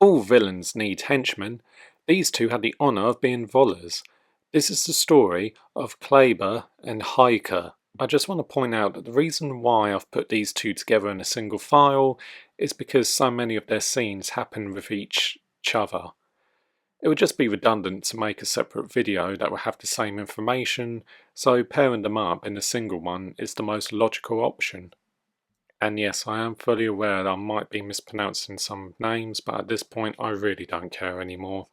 All villains need henchmen. These two had the honour of being Vollers. This is the story of Klaber and Hauke. I just want to point out that the reason why I've put these two together in a single file is because so many of their scenes happen with each other. It would just be redundant to make a separate video that would have the same information, so pairing them up in a single one is the most logical option. And yes, I am fully aware that I might be mispronouncing some names, but at this point I really don't care anymore.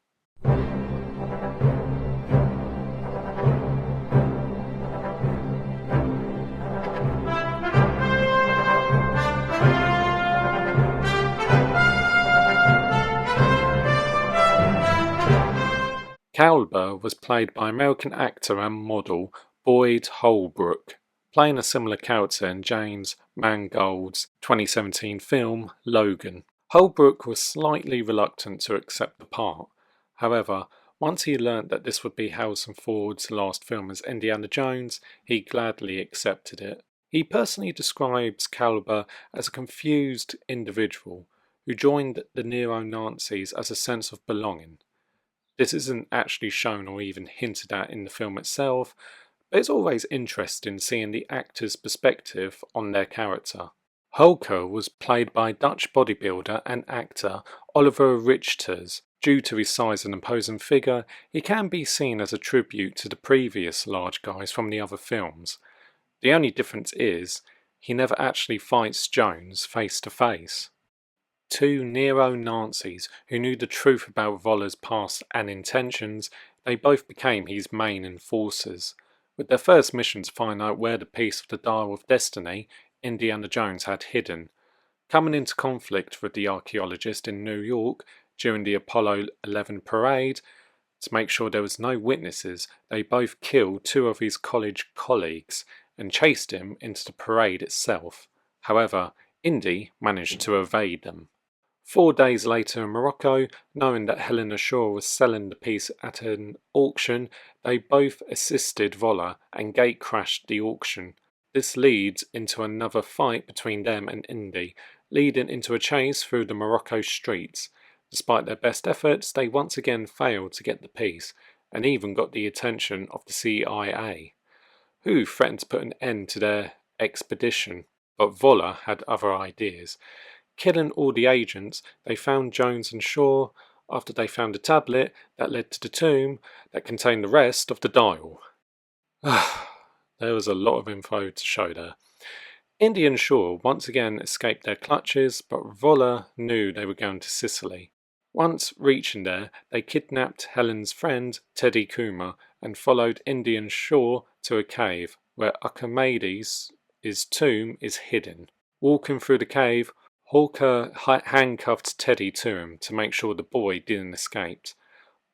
Klaber was played by American actor and model Boyd Holbrook, playing a similar character in James Mangold's 2017 film Logan. Holbrook was slightly reluctant to accept the part. However, once he learnt that this would be Harrison Ford's last film as Indiana Jones, he gladly accepted it. He personally describes Klaber as a confused individual who joined the neo-Nazis as a sense of belonging. This isn't actually shown or even hinted at in the film itself, but it's always interesting seeing the actor's perspective on their character. Hauke was played by Dutch bodybuilder and actor Oliver Richters. Due to his size and imposing figure, he can be seen as a tribute to the previous large guys from the other films. The only difference is, he never actually fights Jones face to face. Two neo-Nazis who knew the truth about Voller's past and intentions, they both became his main enforcers. With their first mission to find out where the piece of the Dial of Destiny Indiana Jones had hidden. Coming into conflict with the archaeologist in New York during the Apollo 11 parade, to make sure there was no witnesses, they both killed two of his college colleagues and chased him into the parade itself. However, Indy managed to evade them. 4 days later in Morocco, knowing that Helena Shaw was selling the piece at an auction, they both assisted Voller and gate-crashed the auction. This leads into another fight between them and Indy, leading into a chase through the Morocco streets. Despite their best efforts, they once again failed to get the piece, and even got the attention of the CIA, who threatened to put an end to their expedition. But Voller had other ideas. Killing all the agents, they found Jones and Shaw after they found a tablet that led to the tomb that contained the rest of the dial. There was a lot of info to show there. Indy and Shaw once again escaped their clutches, but Voller knew they were going to Sicily. Once reaching there, they kidnapped Helen's friend, Teddy Kuma, and followed Indy and Shaw to a cave where Archimedes' tomb is hidden. Walking through the cave, Hauke handcuffed Teddy to him to make sure the boy didn't escape.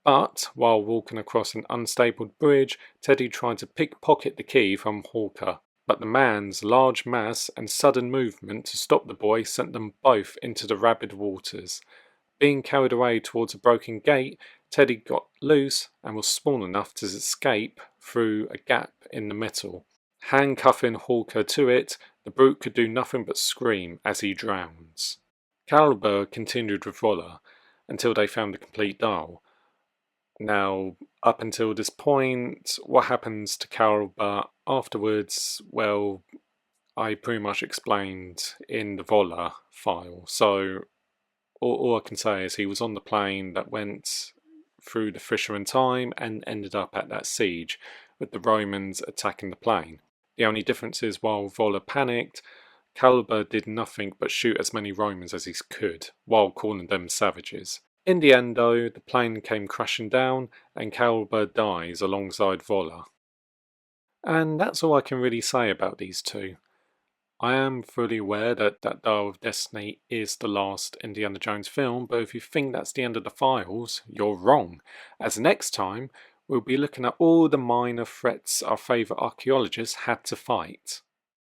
But, while walking across an unstable bridge, Teddy tried to pickpocket the key from Hauke. But the man's large mass and sudden movement to stop the boy sent them both into the rabid waters. Being carried away towards a broken gate, Teddy got loose and was small enough to escape through a gap in the metal. Handcuffing Hauke to it, the brute could do nothing but scream as he drowns. Klaber continued with Voller until they found the complete dial. Now, up until this point, what happens to Klaber afterwards, well, I pretty much explained in the Voller file. So, all I can say is he was on the plane that went through the fissure in time and ended up at that siege with the Romans attacking the plane. The only difference is while Voller panicked, Klaber did nothing but shoot as many Romans as he could, while calling them savages. In the end though, the plane came crashing down and Klaber dies alongside Voller. And that's all I can really say about these two. I am fully aware that Dial of Destiny is the last Indiana Jones film, but if you think that's the end of the files, you're wrong, as next time we'll be looking at all the minor threats our favourite archaeologists had to fight.